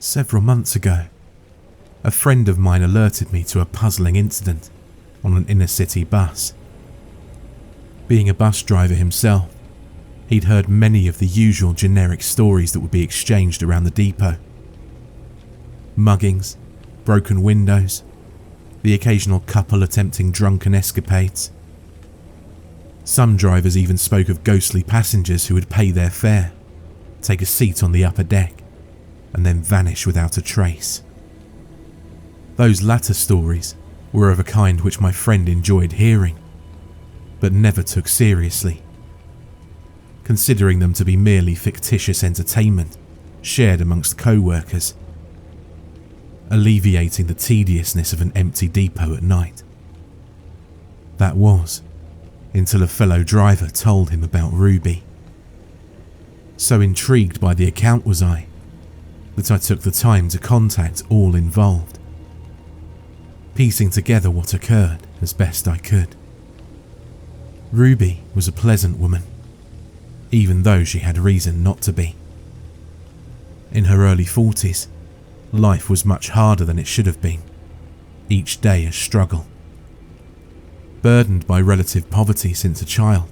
Several months ago, a friend of mine alerted me to a puzzling incident on an inner city bus. Being a bus driver himself, he'd heard many of the usual generic stories that would be exchanged around the depot. Muggings, broken windows, the occasional couple attempting drunken escapades. Some drivers even spoke of ghostly passengers who would pay their fare, take a seat on the upper deck, and then vanish without a trace. Those latter stories were of a kind which my friend enjoyed hearing, but never took seriously, considering them to be merely fictitious entertainment shared amongst co-workers, alleviating the tediousness of an empty depot at night. That was, until a fellow driver told him about Ruby. So intrigued by the account was I, that I took the time to contact all involved, piecing together what occurred as best I could. Ruby was a pleasant woman, even though she had reason not to be. In her early 40s, life was much harder than it should have been, each day a struggle. Burdened by relative poverty since a child,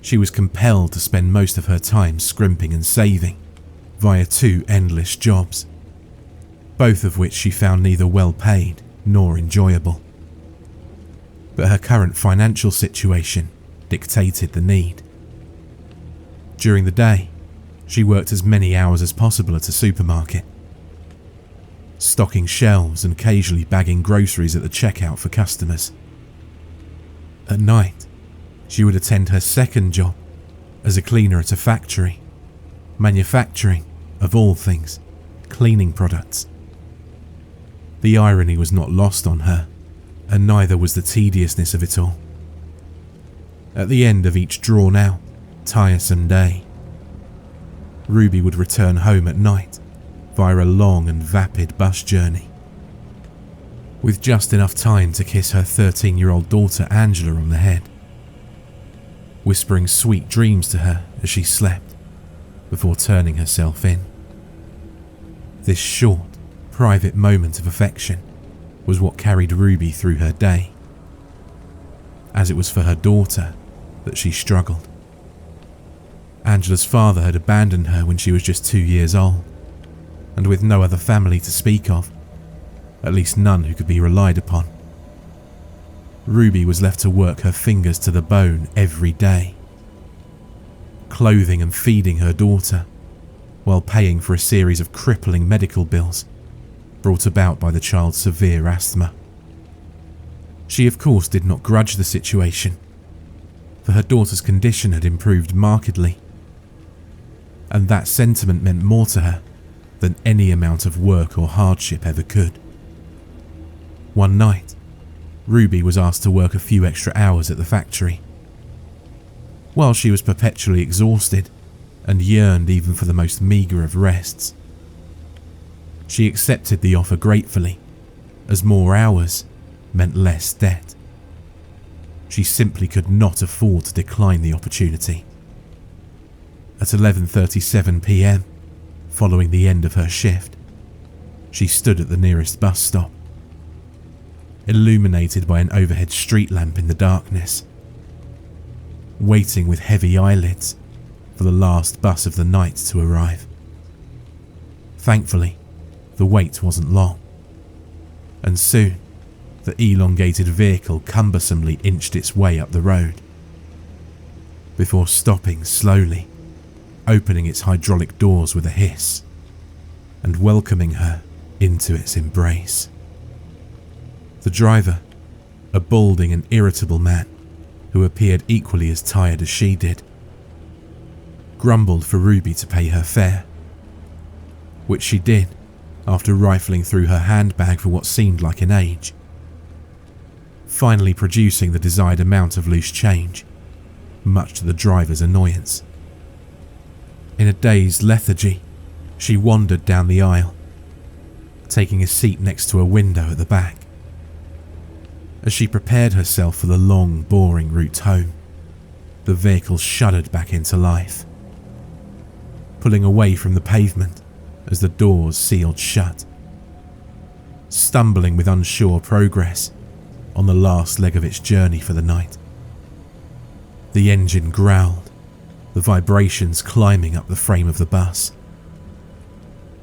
she was compelled to spend most of her time scrimping and saving via 2 endless jobs, both of which she found neither well paid nor enjoyable. But her current financial situation dictated the need. During the day, she worked as many hours as possible at a supermarket, stocking shelves and occasionally bagging groceries at the checkout for customers. At night, she would attend her second job as a cleaner at a factory, manufacturing, of all things, cleaning products. The irony was not lost on her, and neither was the tediousness of it all. At the end of each drawn-out, tiresome day, Ruby would return home at night via a long and vapid bus journey, with just enough time to kiss her 13-year-old daughter Angela on the head, whispering sweet dreams to her as she slept before turning herself in. This short, private moment of affection was what carried Ruby through her day, as it was for her daughter that she struggled. Angela's father had abandoned her when she was just 2 years old, and with no other family to speak of, at least none who could be relied upon, Ruby was left to work her fingers to the bone every day, clothing and feeding her daughter, while paying for a series of crippling medical bills brought about by the child's severe asthma. She of course did not grudge the situation, for her daughter's condition had improved markedly, and that sentiment meant more to her than any amount of work or hardship ever could. One night, Ruby was asked to work a few extra hours at the factory. While she was perpetually exhausted and yearned even for the most meagre of rests, she accepted the offer gratefully, as more hours meant less debt. She simply could not afford to decline the opportunity. At 11:37 p.m, following the end of her shift, she stood at the nearest bus stop, illuminated by an overhead street lamp in the darkness, waiting with heavy eyelids for the last bus of the night to arrive. Thankfully, the wait wasn't long, and soon the elongated vehicle cumbersomely inched its way up the road, before stopping slowly, opening its hydraulic doors with a hiss, and welcoming her into its embrace. The driver, a balding and irritable man who appeared equally as tired as she did, grumbled for Ruby to pay her fare, which she did after rifling through her handbag for what seemed like an age, finally producing the desired amount of loose change, much to the driver's annoyance. In a dazed lethargy, she wandered down the aisle, taking a seat next to a window at the back. As she prepared herself for the long, boring route home, the vehicle shuddered back into life, pulling away from the pavement as the doors sealed shut. Stumbling with unsure progress on the last leg of its journey for the night. The engine growled, the vibrations climbing up the frame of the bus,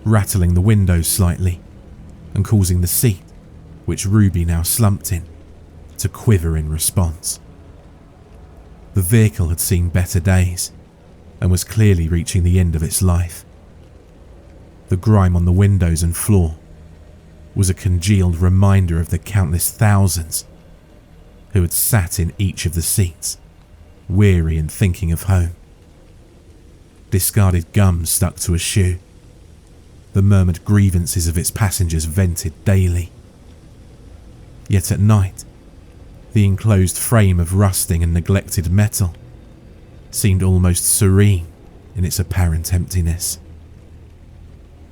rattling the windows slightly and causing the seat, which Ruby now slumped in, to quiver in response. The vehicle had seen better days and was clearly reaching the end of its life. The grime on the windows and floor was a congealed reminder of the countless thousands who had sat in each of the seats, weary and thinking of home. Discarded gum stuck to a shoe, the murmured grievances of its passengers vented daily. Yet at night, the enclosed frame of rusting and neglected metal seemed almost serene in its apparent emptiness.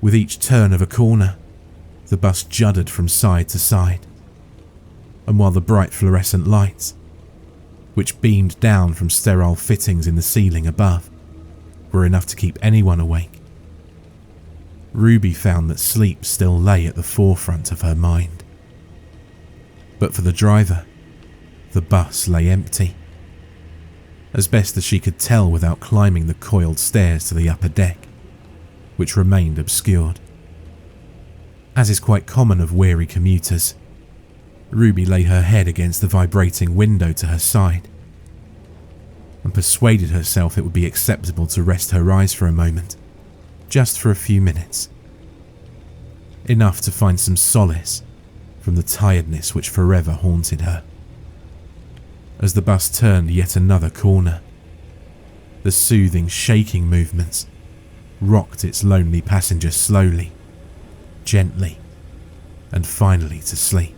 With each turn of a corner, the bus juddered from side to side, and while the bright fluorescent lights, which beamed down from sterile fittings in the ceiling above, were enough to keep anyone awake, Ruby found that sleep still lay at the forefront of her mind. But for the driver, the bus lay empty, as best as she could tell without climbing the coiled stairs to the upper deck, which remained obscured. As is quite common of weary commuters, Ruby lay her head against the vibrating window to her side and persuaded herself it would be acceptable to rest her eyes for a moment, just for a few minutes. Enough to find some solace from the tiredness which forever haunted her. As the bus turned yet another corner, the soothing, shaking movements rocked its lonely passenger slowly, gently, and finally to sleep.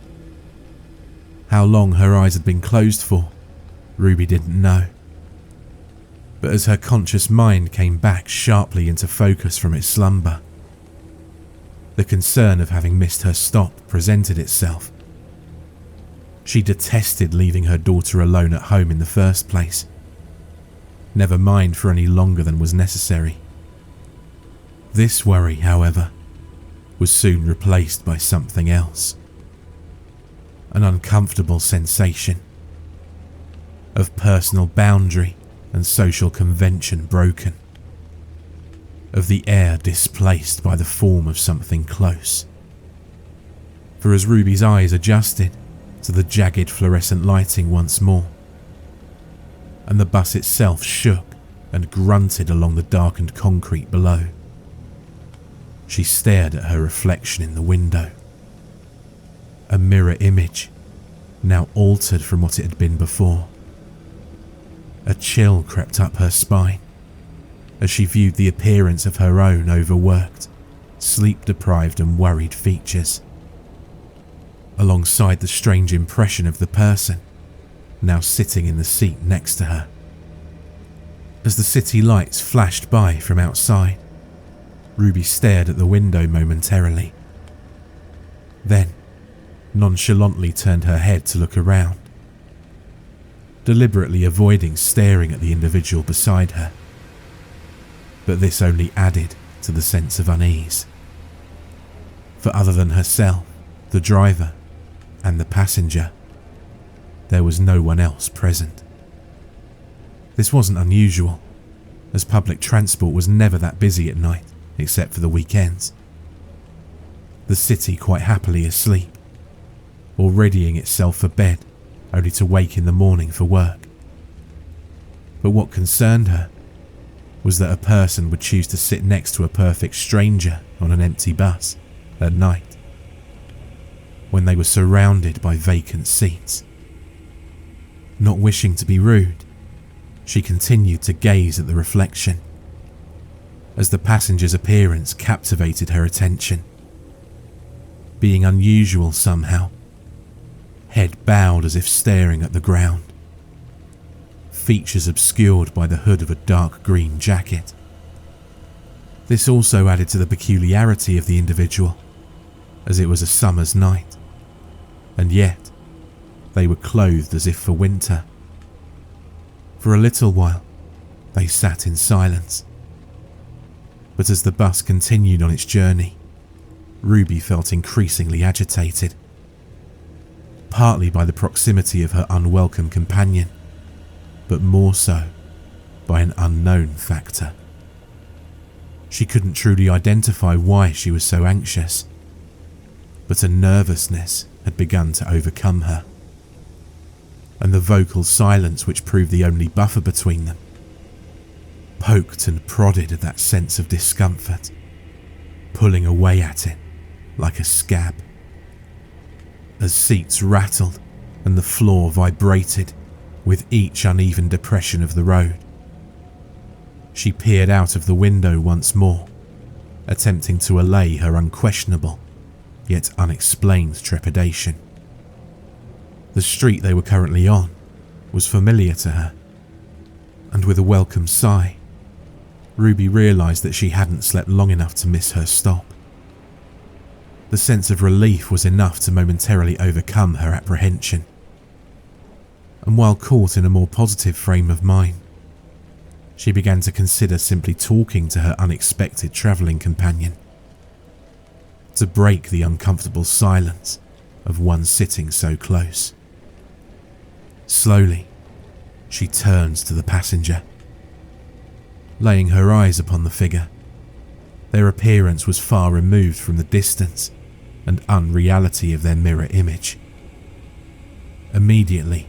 How long her eyes had been closed for, Ruby didn't know. But as her conscious mind came back sharply into focus from its slumber, the concern of having missed her stop presented itself. She detested leaving her daughter alone at home in the first place, never mind for any longer than was necessary. This worry, however, was soon replaced by something else. An uncomfortable sensation of personal boundary and social convention broken, of the air displaced by the form of something close. For as Ruby's eyes adjusted to the jagged fluorescent lighting once more, and the bus itself shook and grunted along the darkened concrete below, she stared at her reflection in the window. A mirror image, now altered from what it had been before. A chill crept up her spine as she viewed the appearance of her own overworked, sleep-deprived and worried features, alongside the strange impression of the person now sitting in the seat next to her. As the city lights flashed by from outside, Ruby stared at the window momentarily, then nonchalantly turned her head to look around, deliberately avoiding staring at the individual beside her. But this only added to the sense of unease. For other than herself, the driver, and the passenger, there was no one else present. This wasn't unusual, as public transport was never that busy at night, except for the weekends. The city quite happily asleep, or readying itself for bed, only to wake in the morning for work. But what concerned her was that a person would choose to sit next to a perfect stranger on an empty bus at night, when they were surrounded by vacant seats. Not wishing to be rude, she continued to gaze at the reflection, as the passenger's appearance captivated her attention. Being unusual somehow, head bowed as if staring at the ground, features obscured by the hood of a dark green jacket. This also added to the peculiarity of the individual, as it was a summer's night, and yet they were clothed as if for winter. For a little while, they sat in silence. But as the bus continued on its journey, Ruby felt increasingly agitated, partly by the proximity of her unwelcome companion, but more so by an unknown factor. She couldn't truly identify why she was so anxious, but a nervousness had begun to overcome her, and the vocal silence, which proved the only buffer between them, poked and prodded at that sense of discomfort, pulling away at it like a scab. As seats rattled and the floor vibrated with each uneven depression of the road, she peered out of the window once more, attempting to allay her unquestionable yet unexplained trepidation. The street they were currently on was familiar to her, and with a welcome sigh, Ruby realised that she hadn't slept long enough to miss her stop. The sense of relief was enough to momentarily overcome her apprehension, and while caught in a more positive frame of mind, she began to consider simply talking to her unexpected travelling companion, to break the uncomfortable silence of one sitting so close. Slowly, she turned to the passenger. Laying her eyes upon the figure, their appearance was far removed from the distance and unreality of their mirror image. Immediately,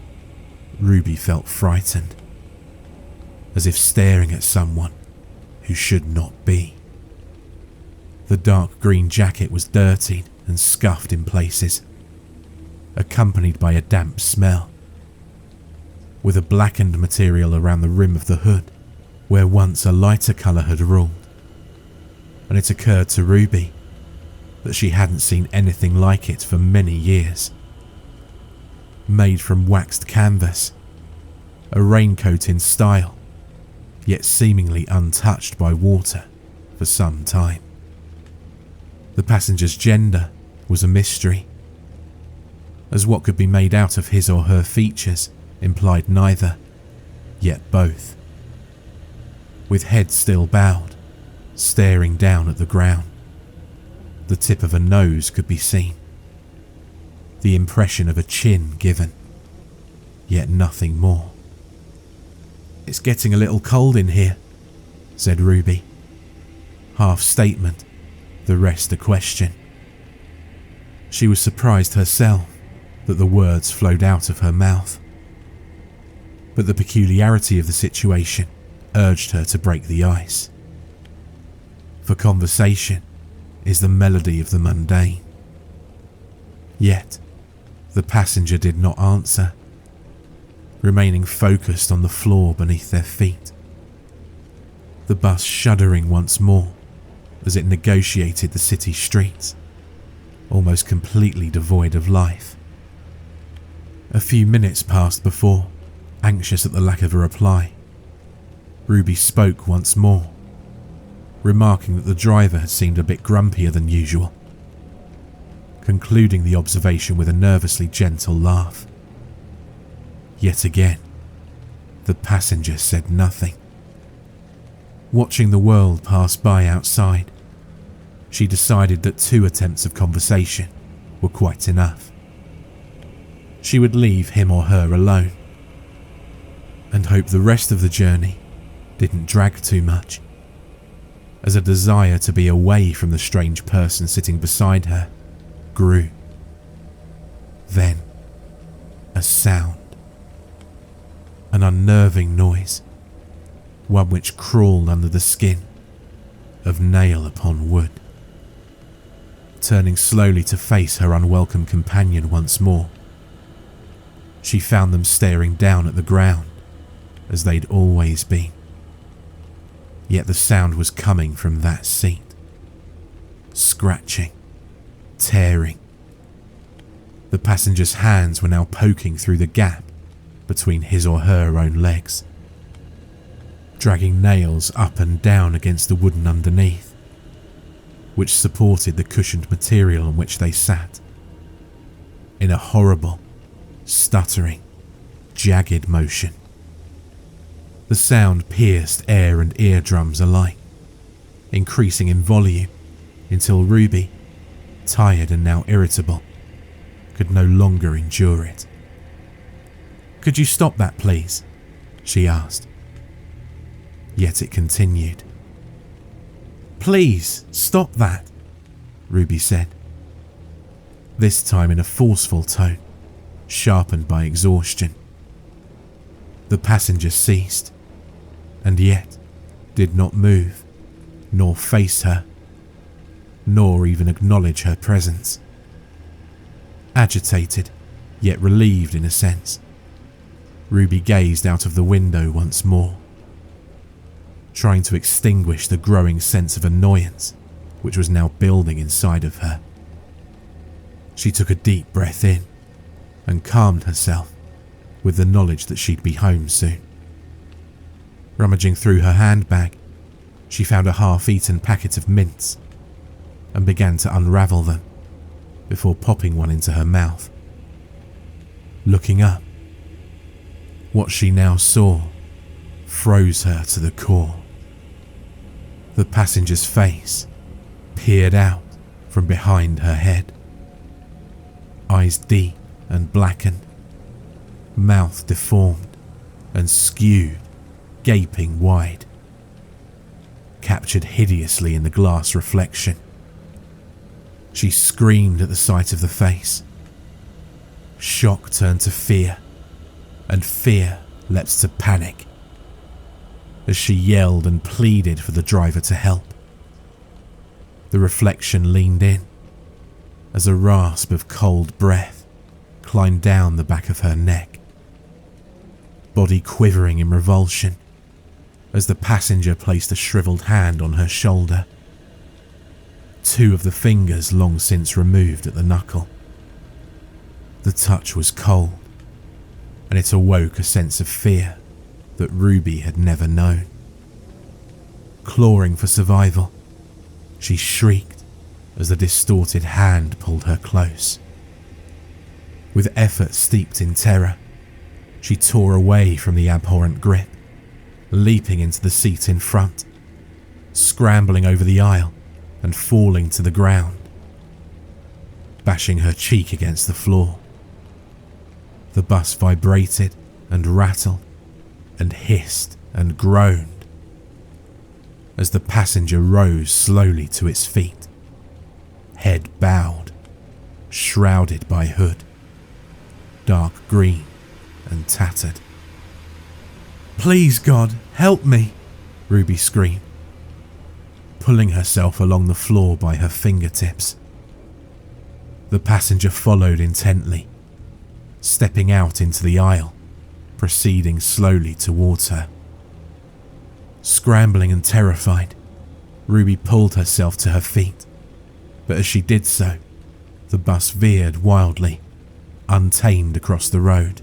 Ruby felt frightened, as if staring at someone who should not be. The dark green jacket was dirtied and scuffed in places, accompanied by a damp smell, with a blackened material around the rim of the hood where once a lighter colour had ruled, and it occurred to Ruby that she hadn't seen anything like it for many years. Made from waxed canvas, a raincoat in style, yet seemingly untouched by water for some time. The passenger's gender was a mystery, as what could be made out of his or her features implied neither, yet both. With head still bowed, staring down at the ground, the tip of a nose could be seen, the impression of a chin given, yet nothing more. "It's getting a little cold in here," said Ruby. Half statement, the rest a question. She was surprised herself that the words flowed out of her mouth, but the peculiarity of the situation urged her to break the ice. For conversation is the melody of the mundane. Yet, the passenger did not answer, remaining focused on the floor beneath their feet, the bus shuddering once more as it negotiated the city streets, almost completely devoid of life. A few minutes passed before, anxious at the lack of a reply, Ruby spoke once more, remarking that the driver had seemed a bit grumpier than usual, concluding the observation with a nervously gentle laugh. Yet again, the passenger said nothing. Watching the world pass by outside, she decided that 2 attempts of conversation were quite enough. She would leave him or her alone, and hope the rest of the journey didn't drag too much, as a desire to be away from the strange person sitting beside her grew. Then, a sound. An unnerving noise, one which crawled under the skin of nail upon wood. Turning slowly to face her unwelcome companion once more, she found them staring down at the ground as they'd always been. Yet the sound was coming from that seat. Scratching, tearing. The passenger's hands were now poking through the gap between his or her own legs, dragging nails up and down against the wooden underneath, which supported the cushioned material on which they sat, in a horrible, stuttering, jagged motion. The sound pierced air and eardrums alike, increasing in volume until Ruby, tired and now irritable, could no longer endure it. "Could you stop that, please?" she asked. Yet it continued. "Please, stop that," Ruby said, this time in a forceful tone, sharpened by exhaustion. The passenger ceased, and yet did not move, nor face her, nor even acknowledge her presence. Agitated, yet relieved in a sense, Ruby gazed out of the window once more, trying to extinguish the growing sense of annoyance which was now building inside of her. She took a deep breath in and calmed herself with the knowledge that she'd be home soon. Rummaging through her handbag, she found a half-eaten packet of mints and began to unravel them before popping one into her mouth. Looking up, what she now saw froze her to the core. The passenger's face peered out from behind her head. Eyes deep and blackened, mouth deformed and skewed, gaping wide, captured hideously in the glass reflection. She screamed at the sight of the face. Shock turned to fear, and fear leapt to panic as she yelled and pleaded for the driver to help. The reflection leaned in as a rasp of cold breath climbed down the back of her neck, body quivering in revulsion as the passenger placed a shriveled hand on her shoulder, two of the fingers long since removed at the knuckle. The touch was cold, and it awoke a sense of fear that Ruby had never known. Clawing for survival, she shrieked as the distorted hand pulled her close. With effort steeped in terror, she tore away from the abhorrent grip, leaping into the seat in front, scrambling over the aisle and falling to the ground, bashing her cheek against the floor. The bus vibrated and rattled and hissed and groaned as the passenger rose slowly to its feet, head bowed, shrouded by hood, dark green and tattered. "Please, God, help me," Ruby screamed, pulling herself along the floor by her fingertips. The passenger followed intently, stepping out into the aisle, proceeding slowly towards her. Scrambling and terrified, Ruby pulled herself to her feet, but as she did so, the bus veered wildly, untamed across the road.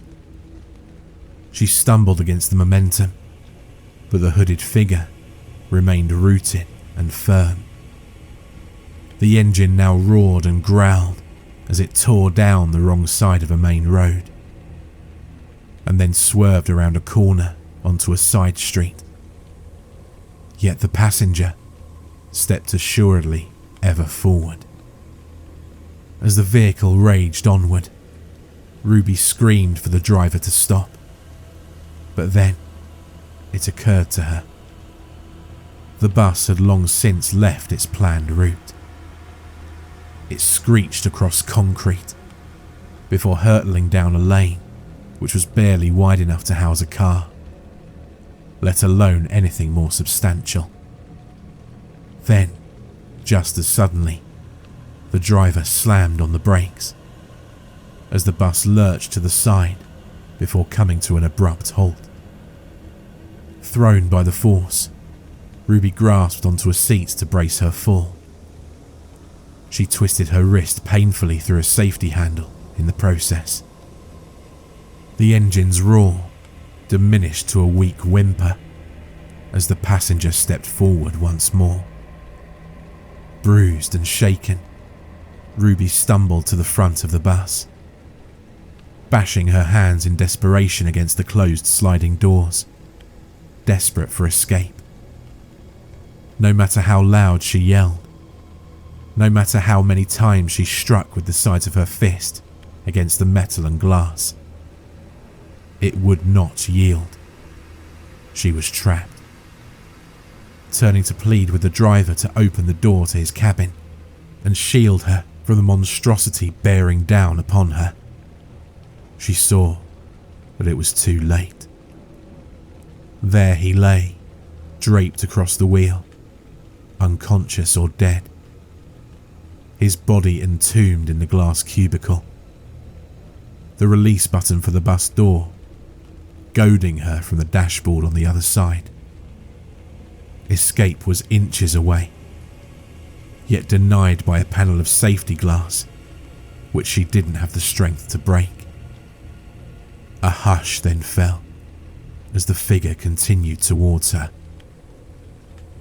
She stumbled against the momentum, but the hooded figure remained rooted and firm. The engine now roared and growled as it tore down the wrong side of a main road, and then swerved around a corner onto a side street. Yet the passenger stepped assuredly ever forward. As the vehicle raged onward, Ruby screamed for the driver to stop. But then it occurred to her. The bus had long since left its planned route. It screeched across concrete before hurtling down a lane which was barely wide enough to house a car, let alone anything more substantial. Then, just as suddenly, the driver slammed on the brakes as the bus lurched to the side before coming to an abrupt halt. Thrown by the force, Ruby grasped onto a seat to brace her fall. She twisted her wrist painfully through a safety handle in the process. The engine's roar diminished to a weak whimper as the passenger stepped forward once more. Bruised and shaken, Ruby stumbled to the front of the bus, bashing her hands in desperation against the closed sliding doors, desperate for escape. No matter how loud she yelled, no matter how many times she struck with the sides of her fist against the metal and glass, it would not yield. She was trapped. Turning to plead with the driver to open the door to his cabin and shield her from the monstrosity bearing down upon her, she saw that it was too late. There he lay, draped across the wheel, unconscious or dead, his body entombed in the glass cubicle. The release button for the bus door goading her from the dashboard on the other side. Escape was inches away, yet denied by a panel of safety glass, which she didn't have the strength to break. A hush then fell as the figure continued towards her.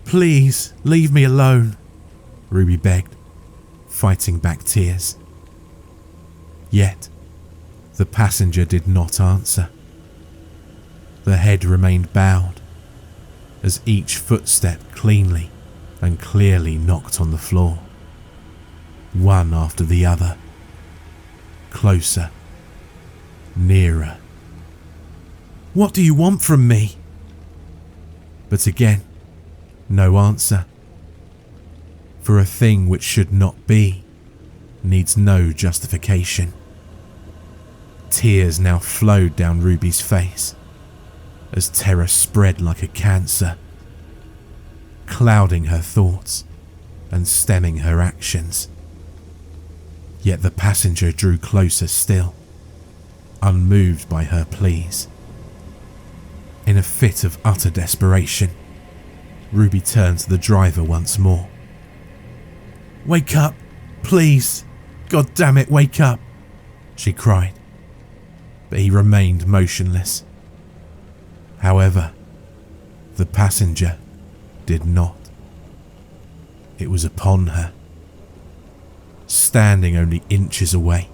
"Please, leave me alone," Ruby begged, fighting back tears. Yet, the passenger did not answer. The head remained bowed as each footstep cleanly and clearly knocked on the floor, one after the other, closer, nearer. "What do you want from me?" But again, no answer. For a thing which should not be needs no justification. Tears now flowed down Ruby's face as terror spread like a cancer, clouding her thoughts and stemming her actions. Yet the passenger drew closer still, unmoved by her pleas. In a fit of utter desperation, Ruby turned to the driver once more. "Wake up, please! God damn it, wake up!" she cried. But he remained motionless. However, the passenger did not. It was upon her, standing only inches away,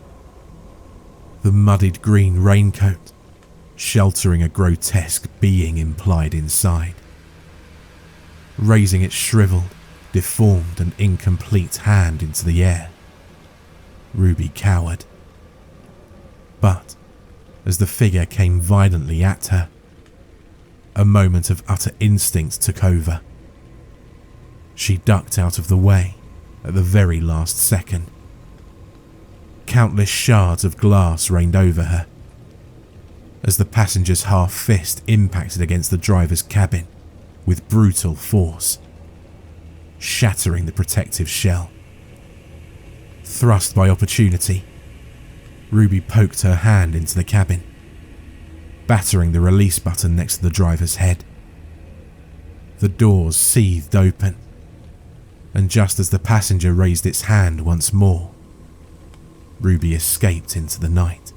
the muddied green raincoat sheltering a grotesque being implied inside. Raising its shriveled, deformed and incomplete hand into the air, Ruby cowered. But as the figure came violently at her, a moment of utter instinct took over. She ducked out of the way at the very last second. Countless shards of glass rained over her as the passenger's half fist impacted against the driver's cabin with brutal force, shattering the protective shell. Thrust by opportunity, Ruby poked her hand into the cabin, battering the release button next to the driver's head. The doors seethed open, and just as the passenger raised its hand once more, Ruby escaped into the night.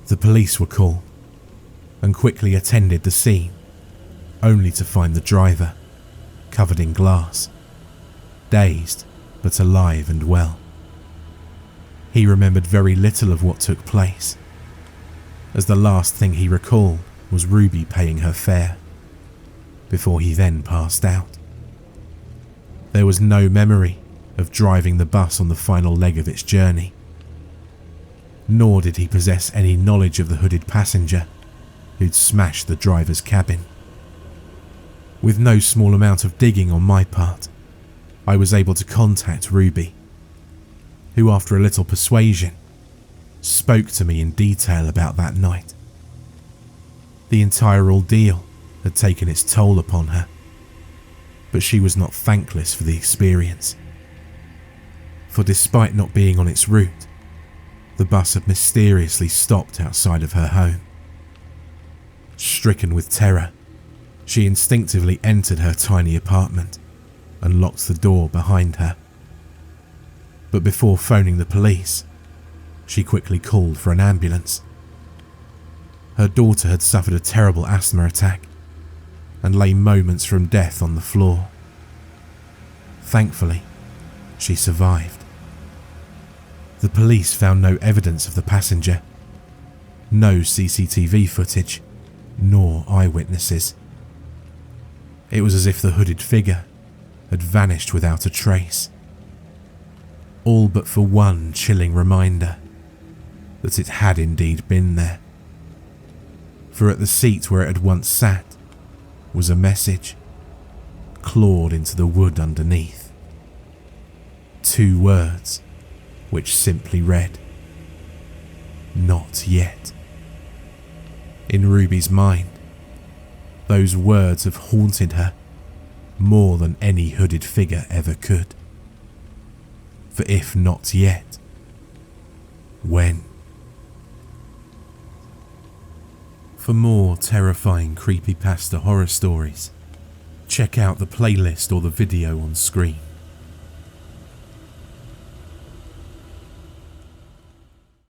The police were called and quickly attended the scene, only to find the driver covered in glass, dazed but alive and well. He remembered very little of what took place, as the last thing he recalled was Ruby paying her fare, before he then passed out. There was no memory of driving the bus on the final leg of its journey, nor did he possess any knowledge of the hooded passenger who'd smashed the driver's cabin. With no small amount of digging on my part, I was able to contact Ruby, who after a little persuasion spoke to me in detail about that night. The entire ordeal had taken its toll upon her, but she was not thankless for the experience. For despite not being on its route, the bus had mysteriously stopped outside of her home. Stricken with terror, she instinctively entered her tiny apartment and locked the door behind her. But before phoning the police, she quickly called for an ambulance. Her daughter had suffered a terrible asthma attack and lay moments from death on the floor. Thankfully, she survived. The police found no evidence of the passenger, no CCTV footage, nor eyewitnesses. It was as if the hooded figure had vanished without a trace. All but for one chilling reminder that it had indeed been there. For at the seat where it had once sat was a message, clawed into the wood underneath. 2 words, which simply read, "Not yet." In Ruby's mind, those words have haunted her more than any hooded figure ever could. For if not yet, when? For more terrifying creepypasta horror stories, check out the playlist or the video on screen.